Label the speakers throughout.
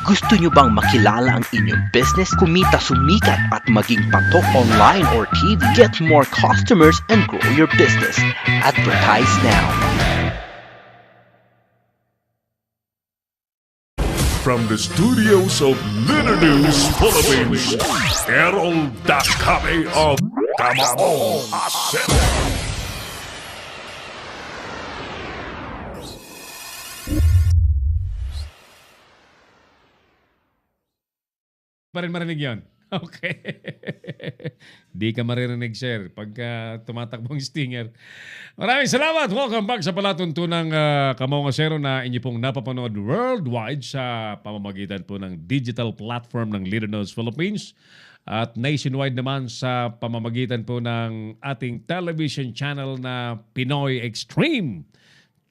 Speaker 1: Gusto nyo bang makilala ang inyong business, kumita, sumikat at maging patok online or TV? Get more customers and grow your business. Advertise now.
Speaker 2: From the studios of Litter News Philippines, Errol Dakame of Tamaong Asset.
Speaker 3: Pa rin marinig yun. Okay. Di ka maririnig, sir, pagka tumatakbong stinger. Maraming salamat. Welcome back sa palatuntunang Kamongasero na inyo pong napapanood worldwide sa pamamagitan po ng digital platform ng Litter News Philippines at nationwide naman sa pamamagitan po ng ating television channel na Pinoy Extreme.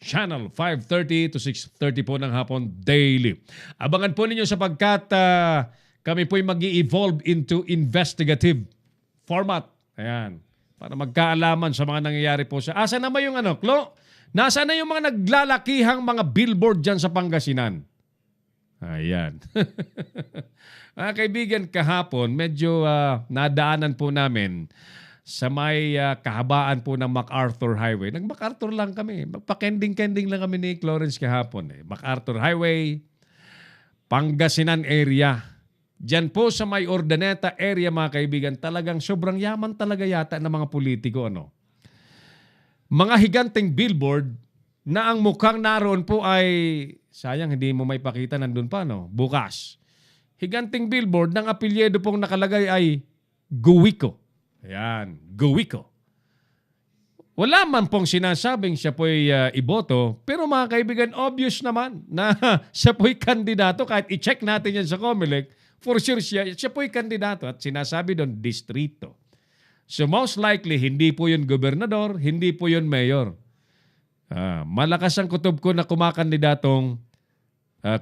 Speaker 3: Channel 5:30 to 6:30 po ng hapon daily. Abangan po ninyo sapagkat kami po'y mag-i-evolve into investigative format. Ayan. Para magkaalaman sa mga nangyayari po sa... Asa naman yung Klo? Nasaan na yung mga naglalakihang mga billboard dyan sa Pangasinan? Ayan. Mga kaibigan, kahapon, medyo nadaanan po namin sa may kahabaan po ng MacArthur Highway. Nag-MacArthur lang kami. Magpa-kending-kending lang kami ni Clarence kahapon. MacArthur Highway, Pangasinan area. Diyan po sa may Ordaneta area, mga kaibigan, talagang sobrang yaman talaga yata ng mga politiko. Mga higanteng billboard na ang mukhang naroon po ay, sayang hindi mo may pakita, nandun pa, bukas. Higanteng billboard ng apelyido pong nakalagay ay Guwico. Ayan, Guwico. Wala man pong sinasabing siya po'y iboto, pero mga kaibigan, obvious naman na siya po'y kandidato. Kahit i-check natin yan sa Comelec, for sure siya po'y kandidato at sinasabi doon, distrito. So most likely, hindi po yun gobernador, hindi po yun mayor. Malakas ang kutob ko na kumakandidatong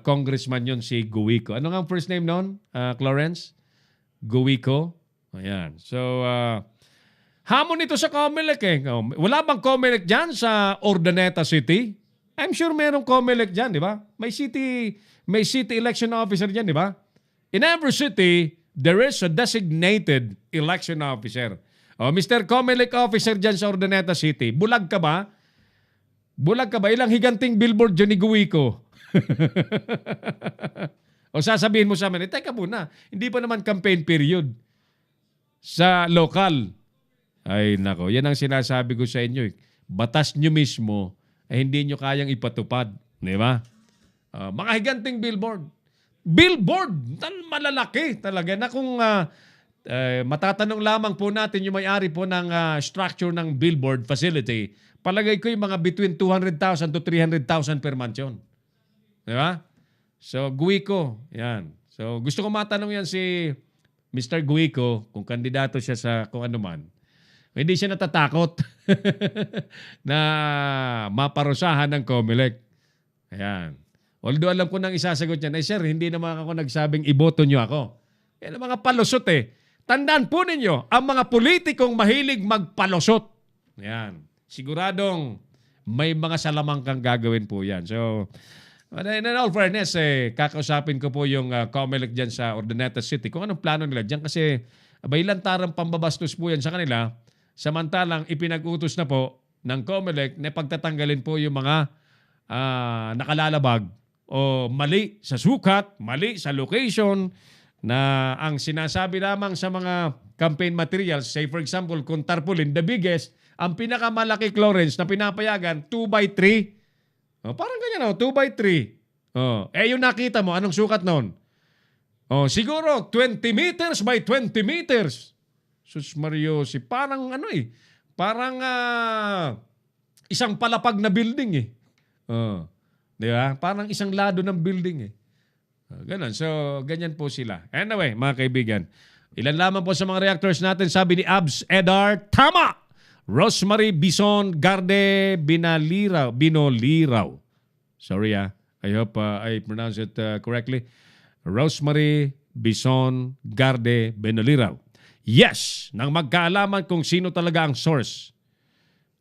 Speaker 3: congressman yun si Guwico. Ano nga ang first name noon, Clarence? Guwico. Ayan. So, hamon ito sa Comelec eh. Wala bang Comelec dyan sa Ordaneta City? I'm sure merong Comelec dyan, di ba? May city election officer dyan, di ba? In every city, there is a designated election officer. Mr. Comelec officer dyan sa Ordaneta City, bulag ka ba? Bulag ka ba? Ilang higanting billboard dyan ni Guwico? O sasabihin mo sa amin, teka muna, hindi pa naman campaign period sa lokal. Ay nako, yan ang sinasabi ko sa inyo. Batas nyo mismo ay hindi nyo kayang ipatupad. Di ba? Mga higanting billboard. Billboard, malalaki talaga na kung matatanong lamang po natin yung may-ari po ng structure ng billboard facility, palagay ko yung mga between 200,000 to 300,000 per month yun. Di ba? So, Guwico, yan. So, gusto ko matanong yan si Mr. Guwico kung kandidato siya sa kung ano man. Hindi siya natatakot na maparusahan ng Comelec. Ayan. Although alam ko nang isasagot niyan, sir, hindi naman ako nagsabing iboto niyo ako. Yan ang mga palusot eh. Tandaan po ninyo, ang mga politikong mahilig magpalusot. Yan. Siguradong may mga salamang kang gagawin po yan. So, in all fairness, kakausapin ko po yung Comelec dyan sa Ordaneta City. Kung anong plano nila dyan kasi abay lantarang pambabastos po yan sa kanila. Samantalang ipinag-utos na po ng Comelec na pagtatanggalin po yung mga nakalalabag o mali sa sukat, mali sa location na ang sinasabi lamang sa mga campaign materials, say for example, kung tarpaulin, the biggest, ang pinakamalaki Clarence na pinapayagan, 2x3. Parang ganyan, 2x3. Yung nakita mo, anong sukat noon? Siguro 20 meters by 20 meters. Sus Mario, parang parang isang palapag na building eh. Di ba? Parang isang lado ng building eh. Ganon. So, ganyan po sila. Anyway, mga kaibigan, ilan lamang po sa mga reactors natin, sabi ni Abs Edar, tama! Rosemary Bison Garde Binoliraw. Sorry I hope I pronounce it correctly. Rosemary Bison Garde Binoliraw. Yes! Nang magkaalaman kung sino talaga ang source.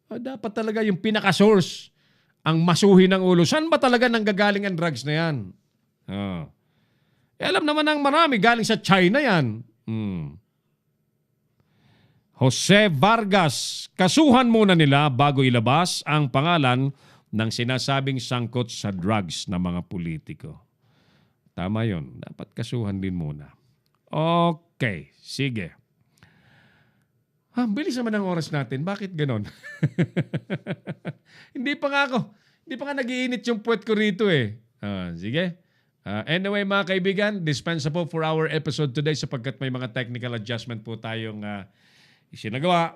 Speaker 3: Dapat talaga yung pinaka-source ang masuhi ng ulo. Saan ba talaga nanggagaling ang drugs na yan? Alam naman ng marami, galing sa China yan. Jose Vargas, kasuhan muna nila bago ilabas ang pangalan ng sinasabing sangkot sa drugs ng mga politiko. Tama yun. Dapat kasuhan din muna. Okay, sige. Bilis naman ang oras natin. Bakit ganon? Hindi pa nga nag-iinit yung puwet ko rito eh. Sige. Anyway mga kaibigan, dispensa po for our episode today sapagkat may mga technical adjustment po tayong isinagawa.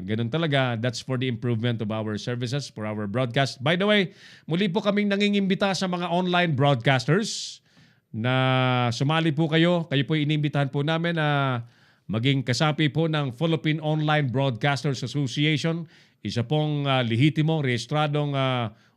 Speaker 3: Ganun talaga. That's for the improvement of our services, for our broadcast. By the way, muli po kaming nangingimbita sa mga online broadcasters na sumali po kayo. Kayo po inimbitahan po namin na maging kasapi po ng Philippine Online Broadcasters Association. Isa pong lehitimo, rehistradong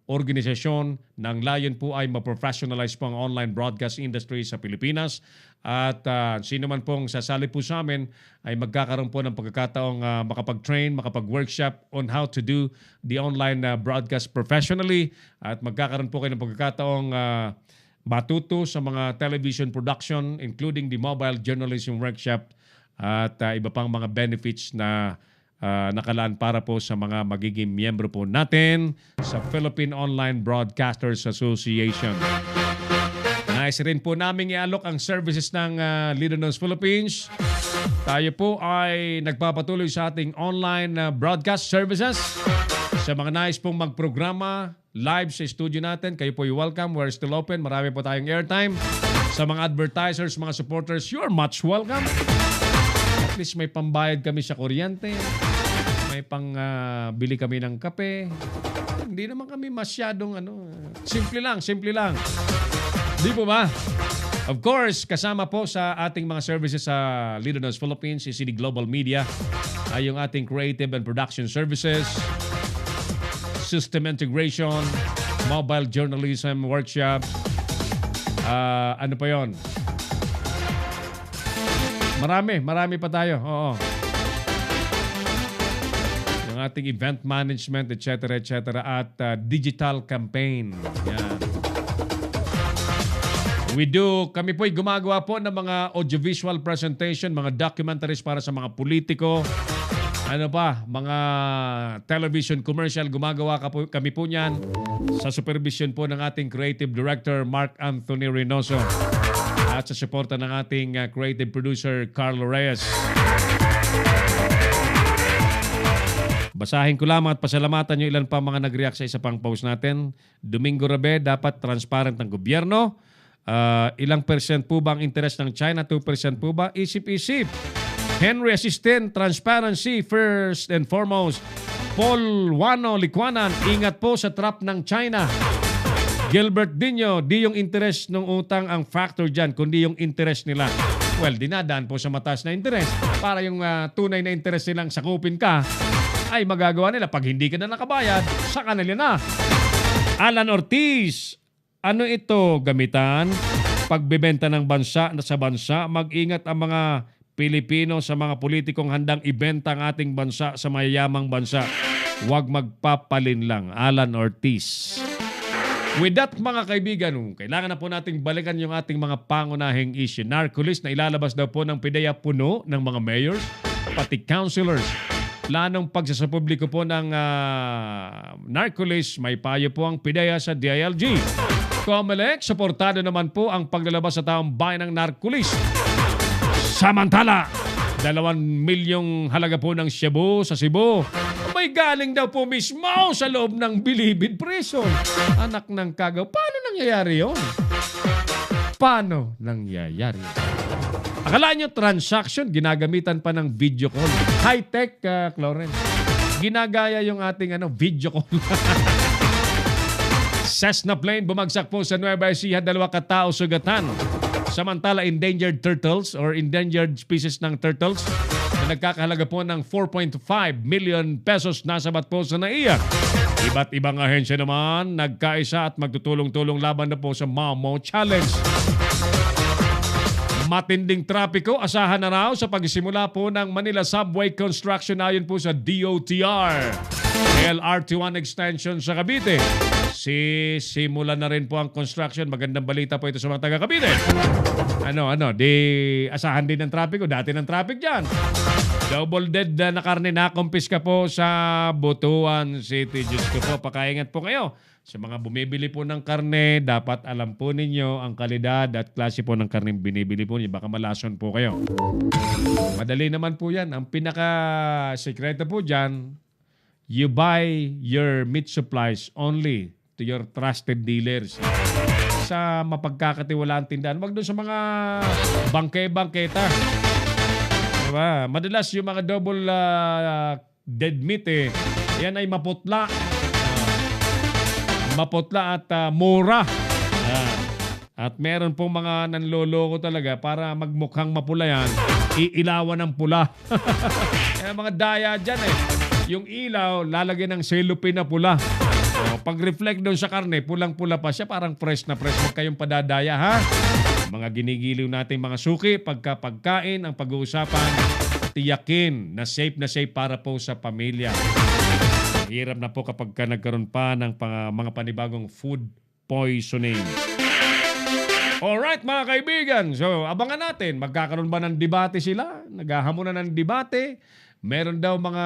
Speaker 3: organisasyon ng layon po ay ma-professionalize po ang online broadcast industry sa Pilipinas. At sino man pong sasali po sa amin ay magkakaroon po ng pagkakataong makapag-train, makapag-workshop on how to do the online broadcast professionally. At magkakaroon po kayo ng pagkakataong matuto sa mga television production, including the mobile journalism workshop at iba pang mga benefits na nakalaan para po sa mga magiging miyembro po natin sa Philippine Online Broadcasters Association. Nais rin po namin i-alok ang services ng Leader News Philippines. Tayo po ay nagpapatuloy sa ating online broadcast services. Sa mga nais pong magprograma live sa studio natin, kayo po welcome. We're still open. Marami po tayong airtime. Sa mga advertisers, mga supporters, you're much welcome. At least may pambayad kami sa kuryente. May bili kami ng kape. Hindi naman kami masyadong simple lang. Di po ba? Of course, kasama po sa ating mga services sa Leader News Philippines, CCD Global Media, ay yung ating creative and production services, system integration, mobile journalism workshop, ano pa yon? Marami pa tayo. Oo. Yung ating event management, etc. At digital campaign. Yan. Kami po'y gumagawa po ng mga audiovisual presentation, mga documentaries para sa mga politiko. Mga television commercial, gumagawa kami po niyan sa supervision po ng ating creative director, Mark Anthony Reynoso. At sa suporta ng ating creative producer, Carlo Reyes. Basahin ko lamang at pasalamatan nyo ilan pa mga nag-react sa isa pang post natin. Domingo Rabe, dapat transparent ng gobyerno. Ilang percent po ba ang interest ng China? 2% po ba? Isip-isip. Henry Assistant, transparency first and foremost. Paul Wano Likwanan, ingat po sa trap ng China. Gilbert Dino, di yung interest ng utang ang factor dyan, kundi yung interest nila. Well, dinadaan po sa mataas na interest. Para yung tunay na interest nilang sakupin ka, ay magagawa nila. Pag hindi ka na nakabayad, sa kanila na. Alan Ortiz, ano ito gamitan? Pagbebenta ng bansa sa bansa, mag-ingat ang mga Pilipino sa mga politikong handang ibenta ang ating bansa sa mayayamang bansa. Huwag magpapalin lang. Alan Ortiz. With that, mga kaibigan, kailangan na po nating balikan yung ating mga pangunahing issue. Narcolis na ilalabas daw po ng PIDEA puno ng mga mayors, pati councilors. Planong pagsasapubliko po ng narcolis, may payo po ang PIDEA sa DILG. COMELEC, suportado naman po ang paglalabas sa taong bayan ng narcolis. Samantala, 2 milyong halaga po ng shabu sa Cebu. May galing daw po mismo sa loob ng Bilibid Prison. Anak ng kagaw. Paano nangyayari yun? Paano nangyayari? Akala nyo transaction, ginagamitan pa ng video call. High-tech, Clarence. Ginagaya yung ating video call. Cessna plane bumagsak po sa Nueva Ecija, 2 katao sugatan. Samantala, endangered turtles or endangered species ng turtles na nagkakahalaga po ng 4.5 million pesos nasabat po sa NAIA. Iba't ibang ahensya naman nagkaisa at magtutulong-tulong laban na po sa Mamo Challenge. Matinding trapiko, asahan na raw sa pagsimula po ng Manila Subway Construction ayon po sa DOTR. LRT1 extension sa Cavite. Simula na rin po ang construction. Magandang balita po ito sa mga taga Cavite. Di asahan din ng trapiko. Dati ng traffic dyan. Double dead na karne na kumpiska po sa Butuan City. Diyos ko po, pakaingat po kayo. Sa mga bumibili po ng karne, dapat alam po ninyo ang kalidad at klase po ng karne binibili po ninyo. Baka malason po kayo. Madali naman po yan. Ang pinaka-sekreto po dyan, you buy your meat supplies only to your trusted dealers. Sa mapagkakatiwalaan tindahan. Wag doon sa mga bangke-bangketa. Diba? Madalas yung mga double dead meat yan ay maputla. Maputla at mura. At meron pong mga nanloloko talaga para magmukhang mapula yan, iilawan ng pula. Yan ang mga daya dyan Yung ilaw, lalagyan ng cellophane na pula. Pag-reflect doon sa karne, pulang-pula pa siya, parang fresh na fresh. Huwag kayong padadaya, ha? Mga ginigiliw natin mga suki, pagkain, ang pag-uusapan, tiyakin na safe para po sa pamilya. Hirap na po kapag nagkaroon pa ng mga panibagong food poisoning. Alright mga kaibigan, so abangan natin, magkakaroon ba ng debate sila? Naghahamunan ng debate? Meron daw mga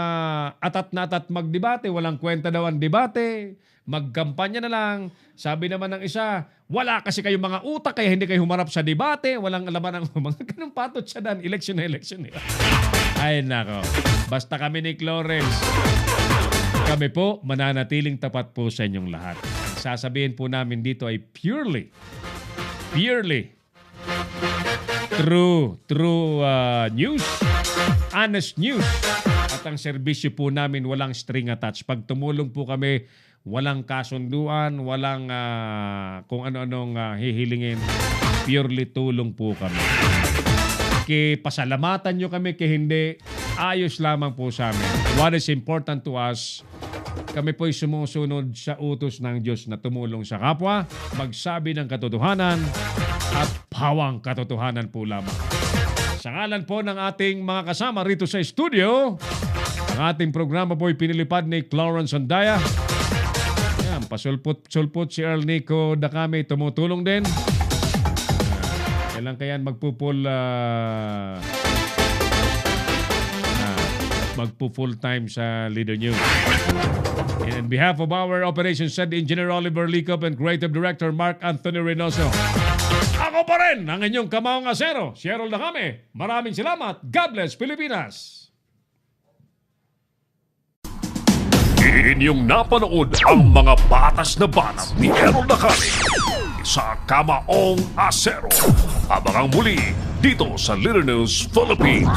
Speaker 3: atat na atat magdebate, walang kwenta daw ang debate. Magkampanya na lang. Sabi naman ng isa, wala kasi kayong mga utak kaya hindi kayo humarap sa debate. Walang alaman ng mga ganun patot siya dan. Election. Ay nako, basta kami ni Clarence. Kami po mananatiling tapat po sa inyong lahat. Ang sasabihin po namin dito ay purely true news, honest news. At ang serbisyo po namin walang string attached. Pag tumulong po kami, walang kasunduan, walang kung ano-anong hihilingin. Purely tulong po kami. Pasalamatan nyo kami, hindi, ayos lamang po sa amin. What is important to us, kami po'y sumusunod sa utos ng Diyos na tumulong sa kapwa, magsabi ng katotohanan at pawang katotohanan po lamang. Sa ngalan po ng ating mga kasama rito sa studio, ang ating programa po'y pinilipad ni Clarence Andaya. Yan, pasulput si Earl Nico Dakame, tumutulong din. Kailan kaya magpo-full time sa Leader News. And on behalf of our Operations Head Engineer Oliver Licop and Creative Director Mark Anthony Reynoso, ako pa rin ang inyong kamaong asero, si Errol Dakame. Maraming salamat. God bless Pilipinas.
Speaker 2: Inyong napanood ang mga batas na banat ni Errol Dakame sa Kamaong Asero. Abangang muli dito sa Leader News Philippines.